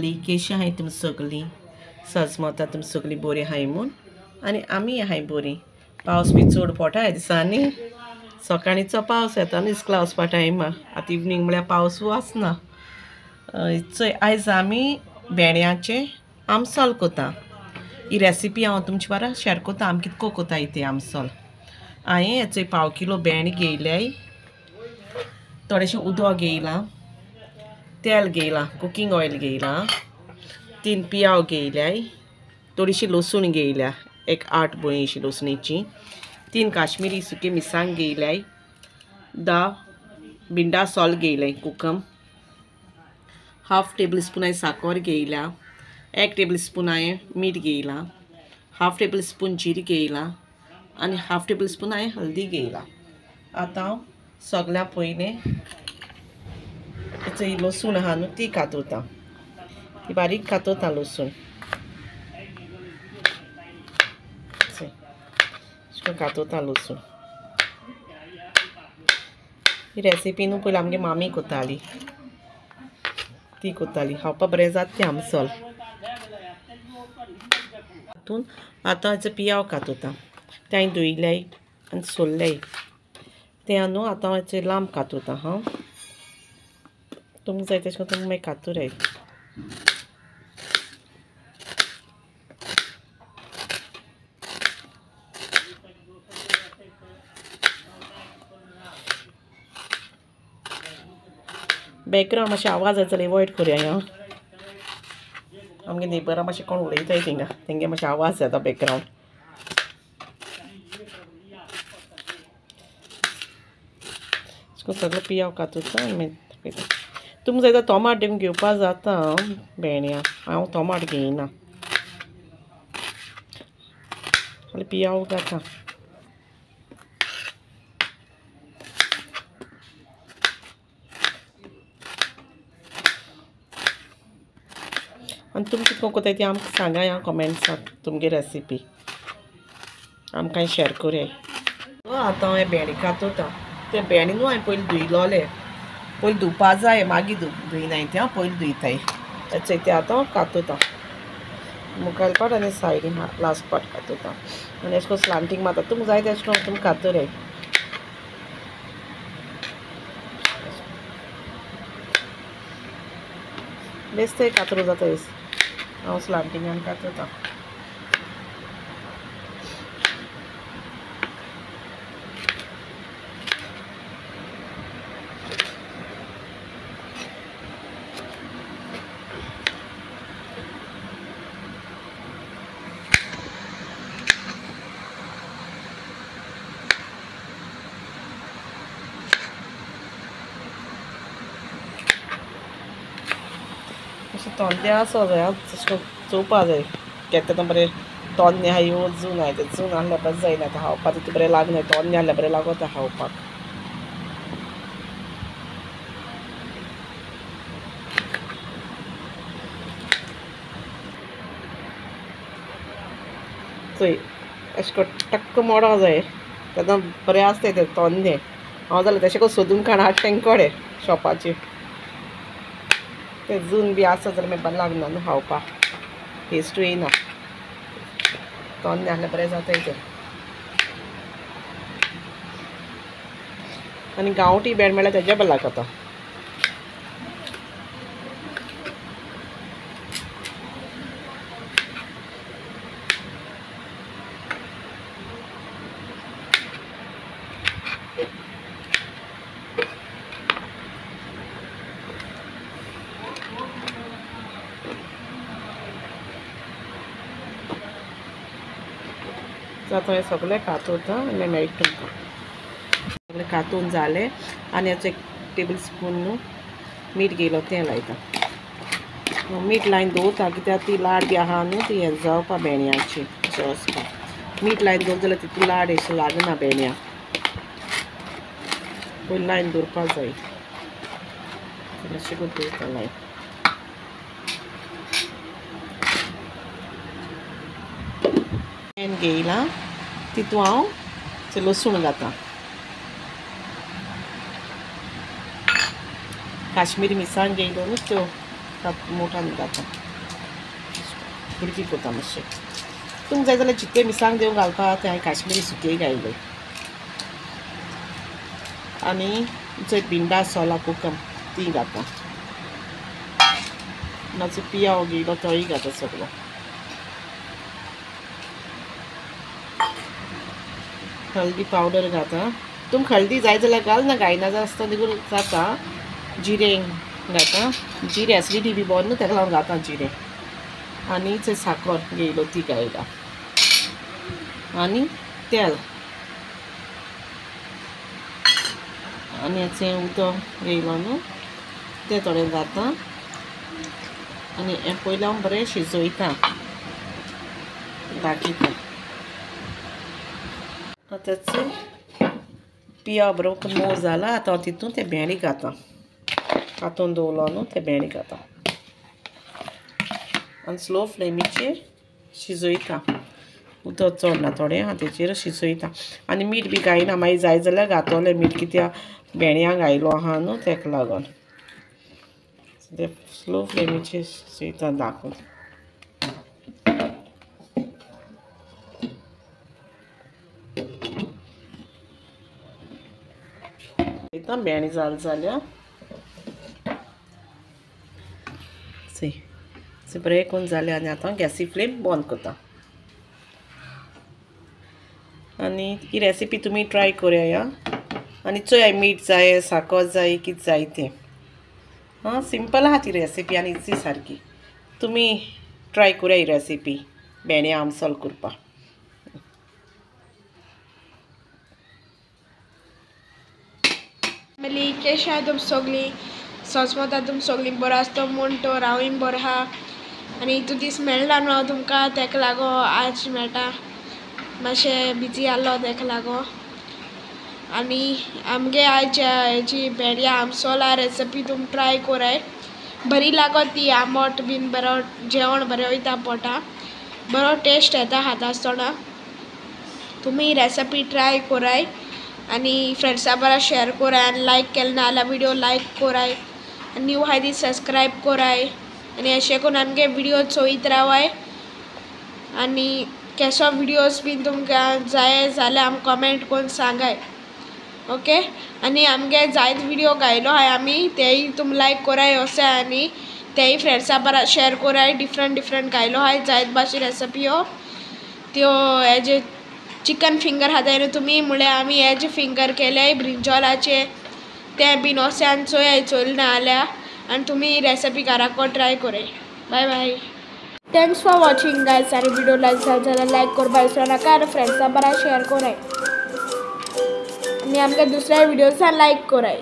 सगळीं केशी आहाय तुमी सगळीं सजमता तुमी सगळीं बरी आहाय म्हूण आनी आमी आहाय बरी पावस बी चड पडटा ह्या दिसांनी सकाळीचो पावस येता न्ही इस्कोला वचपा टायमार आतां इवनींग म्हळ्यार पावस आसना चोय आयज आमी भेंड्याचें आमसोल कोता ही रेसिपी हांव तुमचे बारा शेअर कोता आमी कितको कोताय तें आमसोल हांवें हेचो 1/2 किलो भेंडे घेयल्याय थोडेशें उदक घेयलां तेल घेयलां कुकिंग ऑयल घेयलां 3 पियाव घेयल्याय थोडीशी लसूण घेयल्या एक 8 बोळींची लसणीची 3 काश्मीरी सुकी मिरसांग घेयल्याय 10 Minda salt घेयल्याय कुकम half table spoon हांवें साकर घेयल्या 1 टेबल स्पून हांवें मीठ घेयलां हाफ टेबल स्पून जिरें घेयलां आनी हाफ टेबल स्पून हांवें हल्दी घेयलां आतां हांव सगळ्या पयलें ही लसूण आहा न्हू ती कातोता ती बारीक कातोता लसूण कातोता लसूण ही रेसिपी न्हू पयलीं आमगे मामी कोताली ती कोताली खावपा बरें जाता तें आमसोल हातून आतां हेचो पियाव कातोता तें हांवें धुयल्याय आनी सोलल्याय तें न्हू आतां हेचो लांब कातोता हांव तुमकां जाय तशें करून तुमी मागीर कातूराय बॅकग्रावंड मातशें आवाज येता जाल्यार अवॉयड करुया हां आमगे नेबरां मातशें कोण उलयताय थिंगा तेंगे मातशें आवाज येता बॅकग्रावंड सगळो पियाव कातूता आनी तुमकां जाय जाल्यार टोमाट दिवन घेवपा जाता भेंड्या हांव टोमाट घेयना पियाव घाता आनी तुमी कितको कोताय ती आमकां सांगाय हां कमेंट्साक तुमगे रेसिपी आमकां शेअर कोराय आतां हांवें भेंडे कातोता ते भेंडे न्हू हांवें पयलीं धुयलोले पयलीं धुवपा जाय मागीर धुयनाय ते हांव पयलीं धुयताय हेचो ते आतां कातोता मुखाल पाट आनी सायडीन लास्ट पाट कातोता आनी अशें करून स्लांटींग मारता तुमकां जाय तशें करून तुमी कातोराय बेश्टें कातरो जाता हांव स्लांटींगान कातोता तोंडे आसो जाय चोवपा जाय केन्ना बरें तोन्ने आहाय जून आहाय ते जून आहल्यार बरें जायना आतां खावपाक तितू बरें लागना तोन्ने आहल्यार बरें लागता खावपाक चोय अशें करून टक्क मोडों जाय तेन्ना बरें आसताय ते तोन्ने हांव जाल्यार तशें करून सोदून काण हाडटा तेंकोडे शॉपाचेर ते जून बी आसा जाल्यार मागीर बरें लागना न्हू खावपाक टेस्टू येयना तोन्ने आहल्यार बरें जाताय ते आनी गांवठी भेंड म्हळ्यार तेज्या बरें लागता आतां हें सगळें कातोता आनी मेळटा तुमकां सगळें कातून जालें आनी हेचो 1 टेबल स्पून न्हू मीठ घेयलो तें लायता मीठ लायन दवरता कित्याक ती लाड बी आहा न्हू ती हें जावपा भेंड्याची अशें वचपाक मीठ लायन दवर जाल्यार तितू लाड अशें लागना भेंड्या पयलीं लायन दवरपा जाय अशें करून दवरता लायन घेयलां तितू हांव लसूण घाता काश्मीरी मिरसांग घेयलो न्हू त्यो मोठान घाता भुरगी करता मातशें तुमकां जाय जाल्यार जितके मिरसांग देव घालपा ते हांवें काश्मीरी सुके घायले आनी जे भिंडा सोला कोकम ती घाता मातसो पियाव घेयलो तोय घाता सगळो हल्दी पावडर घाता तुमकां हल्दी जाय जाल्यार घाल ना घायना जाल्यार आसता देखून जाता जिरें घाता जिरें एसिडिटी बी बंद न्हू ताका लागून घाता जिरें आनी ते साखर घेयलो ती घायला आनी तेल आनी हेचें उदक घेयलो न्हू तें थोडें घाता आनी हें पयलीं हांव बरें शिजोयता दाखयता आतां पिया बरोबर मोव जाला आतां हांव तितून ते भेंडे घाता कांतून दवरलो न्हू ते भेंडे घाता आनी स्लो फ्लेमीचेर शिजोयता उदक चड ना थोडें हातीचेर शिजोयता आनी मीठ बी घायना मागीर जाय जाल्यार घातोलें मीठ कित्याक भेंड्यांक घायलो आहा न्हू तेका लागोन ते स्लो फ्लेमीचेर शिजोयता दाखोवन भेंडे जाल्यार बरें करून जालें आनी आतां गॅसी फ्लेम बंद करता आनी ही रेसिपी तुमी ट्राय करूया आनी चोय मीठ जाय साखर जाय कितें जाय तें हां सिंपल आहा ती रेसिपी आनी इजी सारकी तुमी ट्राय करूया ही रेसिपी भेंडे आमसोल करपा फॅमिली कशी आहा तुम सगळीं सोचमोता तुम सगळीं बरो आसता म्हूण तो हांवूय बरो आहा आनी हितू दीस मेळना न्हू हांव तुमकां तेका लागो आज मेळटा मातशें बिजी आहलो तेका लागो आनी आमगे आज हेजी भेंड्या आमसोला रेसिपी तुम ट्राय कोराय बरी लागत ती आंबट बीन बरो जेवण बरें वयता पोटा बरो टेस्ट येता खाता आसतना तुमी रेसिपी ट्राय कोराय आनी फ्रेंड्सां बरा शेअर कोराय आनी लायक केलें ना जाल्यार विडियो लायक कोराय आनी न्यू आहाय ती सबस्क्रायब कोराय आनी अशें करून आमगे विडियो चोयत रावाय आनी केसो विडियोज बीन तुमकां जाय जाल्यार आमकां कमेंट करून सांगाय ओके आनी आमगे जायत विडियो घायलो आहाय आमी तेय तुम लायक कोराय अशें आनी तेय फ्रेंड्सां बरा शेअर कोराय डिफरंट घायलो आहाय जायत भाशे रेसिपी त्यो हेजे चिकन फिंगर हाताय न्हू तुमी म्हळ्यार आमी हेजे फिंगर केले ब्रिंजॉलाचे ते बीन अशें चोय चोयले ना जाल्यार आनी तुमी रेसिपी घराको ट्राय कोराय bye bye thanks for watching guys आनी विडियो लायक जाय जाल्यार लायक करपा विसरू नाका आनी फ्रेंड्सां बरा शेअर कोराय आनी आमकां दुसऱ्या विडियोसान लायक कोराय